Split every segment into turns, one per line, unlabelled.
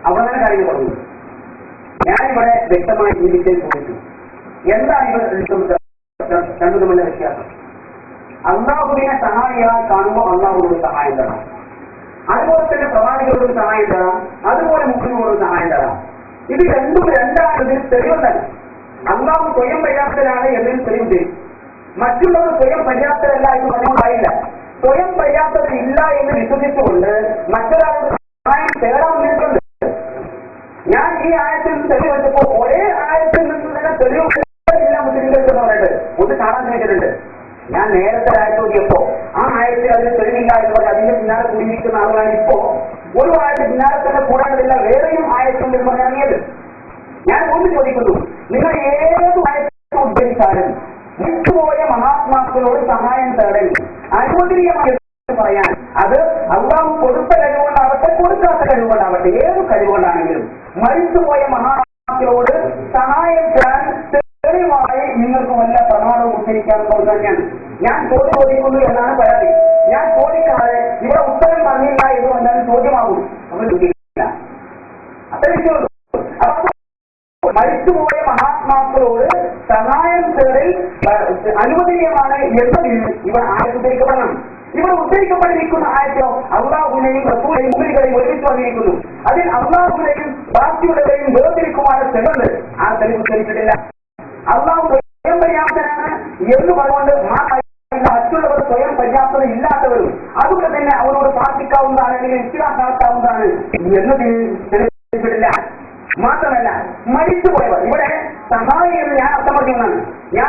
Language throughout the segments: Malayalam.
അവിടെ തന്നെ കാര്യങ്ങൾ പറഞ്ഞു. ഞാനിവിടെ വ്യക്തമായി ജീവിക്കാൻ ചോദിച്ചു, എന്താണ് ഇവർ രണ്ടു തമ്മിലുള്ള വ്യത്യാസം? അള്ളാഹുവിനെ സഹായിയായി കാണുമ്പോൾ അള്ളാഹുവിനോട് സഹായം തരാം, അതുപോലെ തന്നെ പ്രവാചകരോട് സഹായം തരാം, അതുപോലെ മുസ്ലിങ്ങളോട് സഹായം തരാം. ഇത് രണ്ടും രണ്ടാണതിൽ തെളിവ് തന്നെ. അള്ളാഹു സ്വയം പര്യാപ്തരാണ് എന്നതിന് തെളിവ് തരും. മറ്റുള്ളവർ സ്വയം പര്യാപ്തരല്ല എന്ന് പറഞ്ഞുകൊണ്ടായില്ല. സ്വയം പര്യാപ്തത ഇല്ല എന്ന് വിശ്വസിച്ചുകൊണ്ട് മറ്റൊരാളുടെ സഹായം തേടാൻ വേണ്ടിയിട്ടുണ്ട്. ഞാൻ ഈ ആയത്തിൽ നിന്ന് തെളിവ് വെച്ചപ്പോൾ ഒരേ ആയത്തിൽ നിന്ന് തന്നെ തെളിവ് ഇല്ല മുസ്ലിങ്ങൾക്ക് എന്ന് പറഞ്ഞിട്ട് ഒന്ന് കാണാൻ ശ്രമിച്ചിട്ടുണ്ട്. ഞാൻ നേരത്തെ ആയത്ത് നോക്കിയപ്പോ ആ ആയത്തിൽ അതിന് തെളിവില്ല എന്ന് പറഞ്ഞ് അതിന്റെ പിന്നാലെ കൂടിയിരിക്കുന്ന ആളുകളാണ് ഇപ്പോ ഒരു ആയത്തിൽ പിന്നാലെ തന്നെ കൂടാനില്ല വേറെയും ആയത്തുണ്ട് എന്ന് പറഞ്ഞിറങ്ങിയത്. ഞാൻ ഒന്ന് ചോദിക്കുന്നു, നിങ്ങൾ ഏത് ആയത്തിൽ ഉദ്ധരിച്ചാലും വിട്ടുപോയ മഹാത്മാക്കളോട് സഹായം തേടൽ അനുവദനീയമായി പറയാൻ അത് അള്ളാഹു കൊടുത്ത കഴിവുകൊണ്ടാവട്ടെ കൊടുക്കാത്ത കഴിവുകൊണ്ടാവട്ടെ ഏത് കഴിവുകൊണ്ടാണെങ്കിലും മരിച്ചുപോയ മഹാത്മാക്കളോട് സഹായം തേടാൻ തെളിവായി നിങ്ങൾക്ക് വല്ല പ്രമാണവും ഉദ്ധരിക്കാമെന്ന് തന്നെയാണ് ഞാൻ ചോദിക്കുന്നു എന്നാണ് പരാതി. ഞാൻ ചോദിക്കാതെ ഇവിടെ ഉത്തരം പറഞ്ഞില്ല എന്ന് വന്നാൽ ചോദ്യമാകും. നമ്മൾ ചോദിക്കില്ല, അത്രയും. അപ്പൊ മരിച്ചുപോയ മഹാത്മാക്കളോട് സഹായം തേടൽ അനുവദനീയമാണ് എന്നതിൽ ഇവർ ഉദ്ധരിക്കപ്പെടണം. ഇവിടെ ഉദ്ധരിക്കപ്പെട്ടിരിക്കുന്ന ആയത്തോ അള്ളാഹുവിനെയും റസൂലിനെയും മുസ്ലിങ്ങളെയും ഒരുമിച്ച് വന്നിരിക്കുന്നു. അതിൽ അള്ളാഹുവിനെയും ബാക്കിയുള്ളവരെയും വേർതിരിക്കുവാനുള്ള തെളിവുണ്ട്. ആ തെളിവ് ഉദ്ധരിച്ചിട്ടില്ല. അള്ളാഹു സ്വയം പര്യാപ്തനാണ് എന്ന് പറഞ്ഞുകൊണ്ട് മറ്റുള്ളവർ സ്വയം പര്യാപ്തത ഇല്ലാത്തവരും അതുകൊണ്ട് തന്നെ അവരോട് പ്രാർത്ഥിക്കാവുന്നതാണ് അല്ലെങ്കിൽ വിശ്വാസാക്കാവുന്നതാണ് എന്നതിൽ തെളിവിച്ചിട്ടില്ല. മാത്രമല്ല മരിച്ചുപോയവർ ഇവിടെ സഹായം എന്ന് ഞാൻ അർത്ഥം പറഞ്ഞതാണ്. ഞാൻ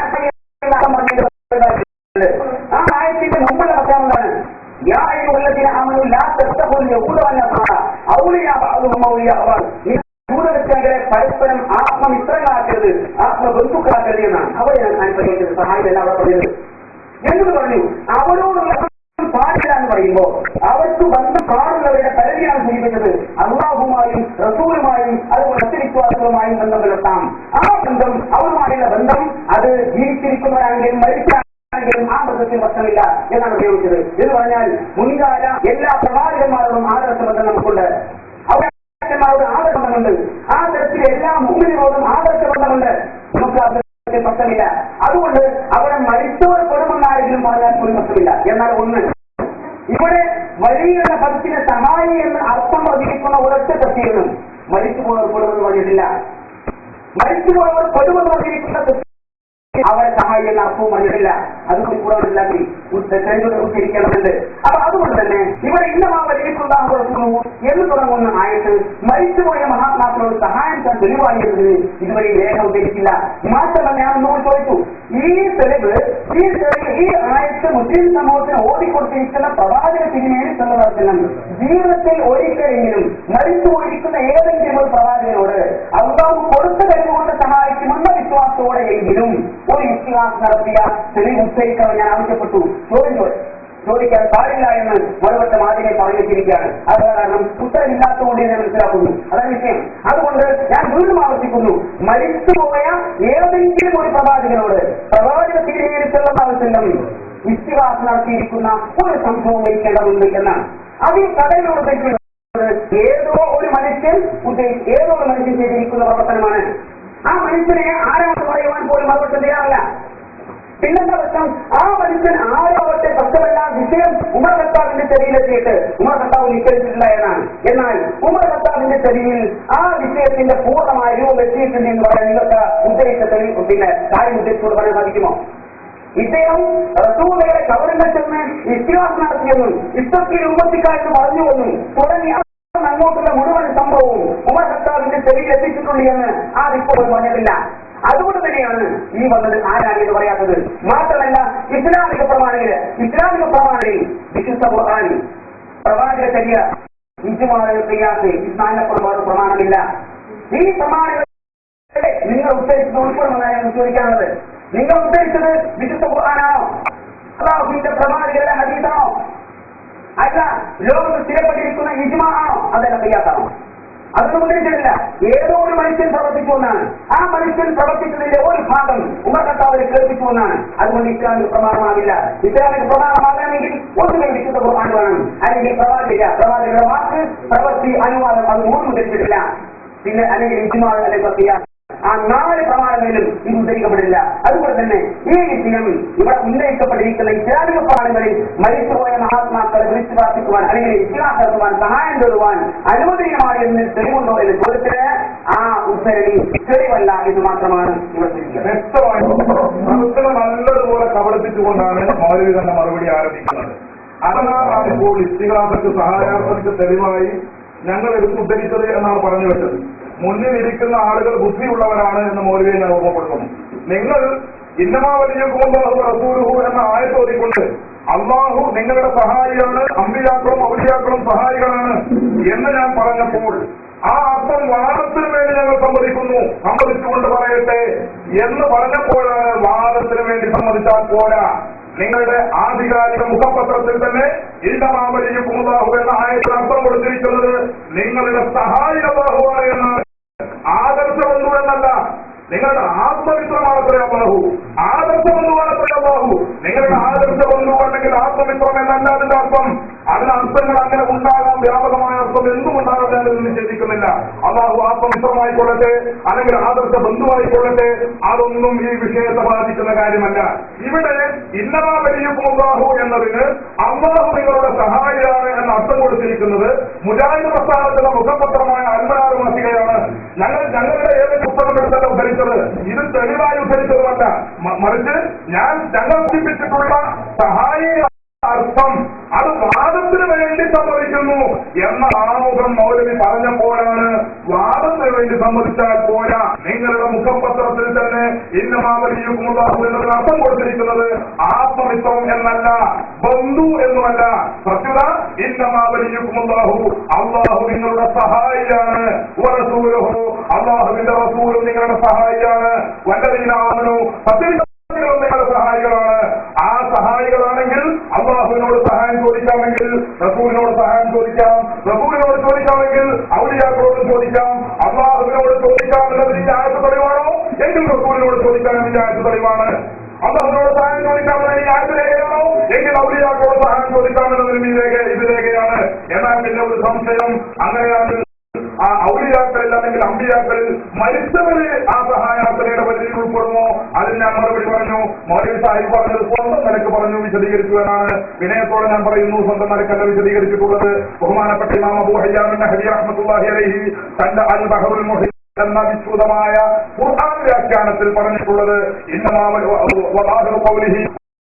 അർത്ഥം പറഞ്ഞത് ആ ആയത്തിന്റെ മുമ്പുള്ള അർത്ഥമാണ് പരസ്പരം ആത്മമിത്രങ്ങളാക്കരുത്, ആത്മബന്ധുക്കളാക്കരുത് എന്നാണ് അവരെ ഞാൻ പരിഹരിച്ചത്. സഹായം അവിടെ പറഞ്ഞത് എന്ന് പറഞ്ഞു. അവരോടുള്ള പാടില്ല എന്ന് പറയുമ്പോൾ അവർക്ക് ബന്ധം പാടുള്ളവരുടെ പരിധിയാണ് സൂചിപ്പിച്ചത്. അള്ളാഹുമായും റസൂലുമായും അതുപോലെ മറ്റു ബന്ധം പുലർത്താം. ആ ബന്ധം അവരുമായുള്ള ബന്ധം അത് ജീവിച്ചിരിക്കുന്നവരാണെങ്കിലും മരിച്ചാണെങ്കിലും ആ ബന്ധത്തിൽ പ്രശ്നമില്ല എന്നാണ് ഉപയോഗിച്ചത്. എന്ന് പറഞ്ഞാൽ മുൻകാല എല്ലാ പ്രവാചകന്മാരോടും ആദർശ ബന്ധം നമുക്കുണ്ട്, അവരോട് ആദർശ ബന്ധമുണ്ട്. ആ തരത്തിൽ എല്ലാ മുസ്ലിങ്ങളോടും ആദർശ ബന്ധമുണ്ട്. നമുക്ക് ആ ബന്ധത്തിൽ പ്രശ്നമില്ല. അതുകൊണ്ട് അവിടെ മരിച്ചവർ പെടുമെന്നാരെങ്കിലും പറഞ്ഞാൽ പോലും പ്രശ്നമില്ല. എന്നാൽ ഒന്ന് ഇവിടെ വലിയ പദത്തിന് സഹായി എന്ന് അർത്ഥം പറഞ്ഞിരിക്കുന്ന ഒരൊറ്റ തഫ്സീറിനും മരിച്ചുപോയവർ പെടുമെന്ന് പറഞ്ഞിട്ടില്ല. മരിച്ചുപോയവർ പെടുമെന്ന് പറഞ്ഞിരിക്കുന്ന അവരെ സഹായി എന്ന അർത്ഥവും പറഞ്ഞിട്ടില്ല. അതുകൊണ്ട് കൂടെ ഉദ്ധരിക്കണമെന്നുണ്ട്. അപ്പൊ അതുകൊണ്ട് തന്നെ ഇവിടെ ഇന്നമാവലിക്കുണ്ടാകുന്നു എന്ന് തുടങ്ങുന്ന ആയത്ത് മരിച്ചുപോയ മഹാത്മാക്കളോട് സഹായം താൻ തെളിവായിരുന്നത് ഇതുവരെ രേഖ ഉദ്ധരിച്ചില്ല. മാത്രമല്ല ഞാൻ ഒന്നുകൂടി ചോദിച്ചു, ഈ തെളിവ് ഈ ആയത്ത് മുസ്ലിം സമൂഹത്തിന് ഓടിക്കൊടുത്തിരിക്കുന്ന പ്രവാചക തിരുമേനി ചെന്നവർക്കെല്ലാം ജീവിതത്തിൽ ഒരിക്കലെങ്കിലും മരിച്ചുപോയിരിക്കുന്ന ഏതെങ്കിലും ഒരു പ്രവാചകനോട് അള്ളാഹു കൊടുത്ത കഴിവുകൊണ്ട് സഹായിക്കുമെന്ന വിശ്വാസത്തോടെ എങ്കിലും ഒരു വിശ്വാസം നടത്തിയ തെളിവ് ഉദ്ധരിക്കാൻ ഞാൻ ആവശ്യപ്പെട്ടു. ചോദിക്കാൻ പാടില്ല എന്ന് മറുപട്ടം ആദ്യമേ പറഞ്ഞിരിക്കുകയാണ്. അത് കാരണം ഉത്തരവില്ലാത്തതുകൊണ്ട് ഞാൻ മനസ്സിലാക്കുന്നു. അതാണ് വിഷയം. അതുകൊണ്ട് ഞാൻ വീണ്ടും ആവർത്തിക്കുന്നു, മരിച്ചുപോയ ഏതെങ്കിലും ഒരു പ്രവാചകനോട് പ്രവാചക തിരുമേനിച്ചുള്ള ആവശ്യം വിശ്വാസം നടത്തിയിരിക്കുന്ന ഒരു സംഭവം വഹിക്കേണ്ടതുണ്ട് എന്നാണ്. അതിൽ കഥയിലൂടെ ഏതോ ഒരു മനുഷ്യൻ ചെയ്തിരിക്കുന്ന പ്രവർത്തനമാണ്. ആ മനുഷ്യനെ ആരാണെന്ന് പറയുവാൻ പോലും മറുപടി തയ്യാറല്ല. പിന്നെന്താ പ്രശ്നം? ആ മനുഷ്യൻ ആരാവട്ടെ പ്രശ്നമല്ല, വിഷയം ഉമർ ഖത്താബിന്റെ ചെവിയിലെത്തിയിട്ട് ഉമർ ഖത്താബ് നിശ്ചയിച്ചിട്ടില്ല എന്നാണ്. എന്നാൽ ഉമർ ഖത്താബിന്റെ ചെവിയിൽ ആ വിഷയത്തിന്റെ പൂർണ്ണമായ രൂപം എത്തിയിട്ടുണ്ട് എന്ന് പറയാൻ നിങ്ങൾക്ക് ഉദ്ദേശിച്ച പിന്നെ കാര്യം ഉദ്ദേശിച്ചോട് പറയാൻ സാധിക്കുമോ? ഇദ്ദേഹം റസൂലുകളെ കബറിൽ ചെന്ന് വിശ്വാസം നടത്തിയെന്നും ഇസ്തത്തിൽ ഉമ്മത്തിക്കാരെന്ന് പറഞ്ഞുവെന്നും തുടങ്ങിയ അങ്ങോട്ടുള്ള മുഴുവൻ സംഭവവും ഉമർ ഖത്താബിന്റെ ചെവിയിൽ എത്തിച്ചിട്ടുണ്ട് എന്ന് ആ റിപ്പോർട്ട് പറഞ്ഞിട്ടില്ല. അതുകൊണ്ട് തന്നെയാണ് ഈ വന്നത് ആരാണ് എന്ന് പറയാത്തത്. മാത്രമല്ല ഇസ്ലാമിക പ്രമാണങ്ങളിൽ വിശുദ്ധ ഖുർആൻ പ്രവാചക ചര്യ പ്രമാണമില്ല. ഈ പ്രമാണങ്ങളെ നിങ്ങൾ ഉദ്ധരിച്ചത് ഉൾപ്പെടുമെന്നാണ് ചോദിക്കാനുള്ളത്. നിങ്ങൾ ഉദ്ധരിച്ചത് വിശുദ്ധ ഖുർആനാണോ അല്ലാഹുവിന്റെ പ്രവാചകരുടെ ഹദീസാണോ അല്ല ലോകത്ത് സ്ഥിരപ്പെട്ടിരിക്കുന്ന ഇജ്മാ ആണോ അതല്ല ഖിയാസാണോ? അതൊന്നും ഉദ്ധരിച്ചിട്ടില്ല. ഏതോ ഒരു മനുഷ്യൻ പ്രവർത്തിച്ചു എന്നാണ്. ആ മനുഷ്യൻ പ്രവർത്തിച്ചതിന്റെ ഒരു ഭാഗം ഉമർ ഖത്താബിനെ കേൾപ്പിച്ചു എന്നാണ്. അതുകൊണ്ട് ഇസ്ലാമിക പ്രമാണമാകില്ല. ഇസ്ലാമിക പ്രമാണമാകണമെങ്കിൽ ഒന്നുകിൽ വിശുദ്ധ ഖുർആൻ വേണം, അല്ലെങ്കിൽ പ്രവാചകരുടെ വാക്ക്, പ്രവൃത്തി, അനുവാദം അത് മൂന്നും ഉദ്ധരിച്ചിട്ടില്ല. പിന്നെ അല്ലെങ്കിൽ ഇജ്മാ അല്ലെങ്കിൽ ഖിയാസ്, ആ 4 പ്രമാണങ്ങളിലും ഇത് ഉദ്ധരിക്കപ്പെടില്ല. അതുപോലെ തന്നെ ഈ വിഷയം ഇവിടെ ഉന്നയിക്കപ്പെട്ടിരിക്കുന്ന ഇസ്ലാമിക പ്രമാണങ്ങളിൽ മരിച്ചുപോയ മഹാത്മാക്കളെ വിളിച്ചു പ്രാർത്ഥിക്കുവാൻ അല്ലെങ്കിൽ ഇസ്ലാം നടത്തുവാൻ സഹായം തരുവാൻ അനുവദനീയമായി എന്ന് തെളിവുണ്ടോ എന്ന് ചോദിച്ചത് ആ ഉദ്ധരണി തെളിവല്ല എന്ന് മാത്രമാണ് ഇവർ
വ്യക്തമായി നല്ലതുപോലെ കബളിപ്പിച്ചുകൊണ്ടാണ് മൗലവി തന്നെ മറുപടി ആരംഭിക്കുന്നത്. അതാണ് ഇപ്പോൾ ഇസ്തിഗ്ഹാസക്ക് സഹായാർത്ഥനക്ക് തെളിവായി ഞങ്ങൾ എടുത്ത് ഉദ്ധരിച്ചത് എന്നാണ് പറഞ്ഞു വെച്ചത്. മുന്നിൽ ഇരിക്കുന്ന ആളുകൾ ബുദ്ധിയുള്ളവരാണ് എന്ന് മൗലവിയെ ഞാൻ ഓർമ്മപ്പെടുത്തുന്നു. നിങ്ങൾ ഇന്നമാ വലിയകും റസൂലുഹു എന്ന ആയത്ത് ഓതിക്കൊണ്ട് അള്ളാഹു നിങ്ങളുടെ സഹായിയാണ്, അമ്പിയാക്കളും ഔലിയാക്കളും സഹായികളാണ് എന്ന് ഞാൻ പറഞ്ഞപ്പോൾ ആ അർത്ഥം വാദത്തിന് വേണ്ടി ഞങ്ങൾ സമ്മതിച്ചുകൊണ്ട് പറയട്ടെ എന്ന് പറഞ്ഞപ്പോഴാണ് വാദത്തിന് വേണ്ടി സമ്മതിച്ചാൽ പോരാ, നിങ്ങളുടെ ആധികാരിക മുഖപത്രത്തിൽ തന്നെ ഇന്നമാവലിയുക്കും അല്ലാഹു എന്ന ആയത്തിന് അർത്ഥം കൊടുത്തിരിക്കുന്നത് നിങ്ങളുടെ സഹായി അല്ലാഹുവാണ് എന്നാണ്. ആദർശബന്ധു എന്നല്ല, നിങ്ങളുടെ ആത്മമിത്രമാണത്രേ അല്ലാഹു. ആദർശബന്ധുവാണത്രേ അല്ലാഹു. നിങ്ങളുടെ ആദർശബന്ധു അല്ലെങ്കിൽ ആത്മമിത്രം എന്നല്ല അതിന്റെ അർത്ഥം. അതിന് അർത്ഥങ്ങൾ അങ്ങനെ ഉണ്ടാകാം, വ്യാപകമായ അർത്ഥം എന്തും ഉണ്ടാകാം. ഞാനൊന്നും ചിന്തിക്കുന്നില്ല. അല്ലാഹു ആത്മമിത്രമായിക്കൊള്ളട്ടെ അല്ലെങ്കിൽ ആദർശ ബന്ധുവായിക്കൊള്ളട്ടെ, അതൊന്നും ഈ വിഷയത്തെ ബാധിക്കുന്ന കാര്യമല്ല. ഇവിടെ ഇന്നമാ വലിയകും അല്ലാഹു എന്നതിന് അല്ലാഹു നിങ്ങളുടെ സഹായിയാണ് എന്ന അർത്ഥം കൊടുത്തിരിക്കുന്നത് മുജാഹിദ് പ്രസ്ഥാനത്തിന്റെ മുഖപത്രമായ അൽമനാർ മാസികയാണ്. ഞങ്ങളുടെ ഏത് പുസ്തകമെടുത്തല്ല ഉദ്ധരിച്ചത്, ഇത് തെളിവായി ഉദ്ധരിച്ചതുമല്ല. മറിച്ച് ഞങ്ങൾ സൂചിപ്പിച്ചിട്ടുള്ള സഹായി അർത്ഥം അത് വാദത്തിന് വേണ്ടി സമ്മതിക്കുന്നു എന്ന ആമുഖം മൗലവി പറഞ്ഞപ്പോഴാണ് വാദത്തിന് വേണ്ടി സമ്മതിച്ചാൽ പോരാ, നിങ്ങളുടെ മുഖപത്രത്തിൽ തന്നെ ഇന്നമാവലിയുക്കും അല്ലാഹു എന്നതിന് അർത്ഥം കൊടുത്തിരിക്കുന്നത് ആത്മമിത്രം എന്നല്ല, ബന്ധു എന്നുമല്ല. പ്രത്യുത ഇന്നമാവലിയുക്കും അല്ലാഹു, അല്ലാഹു നിങ്ങളുടെ സഹായിയാണ്, വറസൂലുഹു അല്ലാഹുവിന്റെ റസൂലും നിങ്ങളുടെ സഹായിയാണ്, വല്ലദീന ആമനൂ നിങ്ങളുടെ സഹായികളാണ്. ആ സഹായികളാണെങ്കിൽ അല്ലാഹുവിനോട് സഹായം ചോദിക്കാമെങ്കിൽ റസൂലിനോട് സഹായം ചോദിക്കാം, റസൂലിനോട് ചോദിക്കാമെങ്കിൽ ഔലിയാക്കളോട് ചോദിക്കാം. അല്ലാഹുവിനോട് ചോദിക്കാം എന്നതിന് ഈ ആയത്ത് തെളിവാണോ എങ്കിൽ റസൂലിനോട് ചോദിക്കാൻ ഈ ആയത്ത് തെളിവാണ്. അല്ലാഹുവിനോട് സഹായം ചോദിക്കാമെന്നതിന് ഈ ആയത്ത് രേഖയാണോ എങ്കിൽ ഔലിയാക്കളോട് സഹായം ചോദിക്കാമെന്നതിന് ഇത് രേഖയാണ്. എന്നാൽ പിന്നെ ഒരു സംശയം, അങ്ങനെയാണ് ആ ഔലിയാക്കളിൽ അല്ലെങ്കിൽ അമ്പിയാക്കളിൽ മരിച്ചവര് ആ സഹായാർത്ഥനയുടെ പരിധിയിൽ ഉൾപ്പെടുമോ? അതിന് ഞാൻ മറുപടി പറഞ്ഞു. മൗലവി സാഹിബ് പറഞ്ഞത് സ്വന്തം നിലക്ക് പറഞ്ഞു വിശദീകരിക്കുവാനാണ്. വിനയത്തോടെ ഞാൻ പറയുന്നു, സ്വന്തം നിലക്കല്ല വിശദീകരിച്ചിട്ടുള്ളത്. ബഹുമാനപ്പെട്ട ഇമാം അബൂ ഹയ്യാൻ നഹ്വി റഹ്മത്തുള്ളാഹി അലൈഹി തന്റെ അൽ ബഹറുൽ മുഹീത്ത് എന്ന വിശുദ്ധമായ ഖുർആൻ വ്യാഖ്യാനത്തിൽ പറഞ്ഞിട്ടുള്ളത്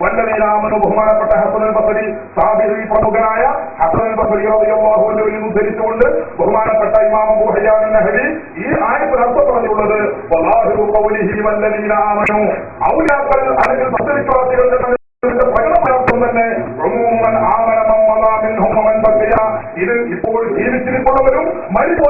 വല്ലദീനാമനു ബഹുമാനപ്പെട്ട ഹസനുൽ ബസരി താബിഈ പ്രമുഖനായ ഹസനുൽ ബസരി റളിയല്ലാഹു അൻഹുവിൽ ഉദ്ധരിച്ചുകൊണ്ട് ബഹുമാനപ്പെട്ട ഇമാം അബൂ ഹയ്യാൻ നഹ്വി ഈ ആയത്തിൽ അർത്ഥം പറഞ്ഞുള്ളത് വലാഹു ഖൗലിഹി വല്ലദീനാമനു ഔലിയാക്കൾ അല്ലെങ്കിൽ സത്യവിശ്വാസികളുടെ പ്രകടമാർത്ഥം തന്നെ ഇത് ഇപ്പോൾ ജീവിച്ചിരിപ്പുള്ളവരും മരിച്ചു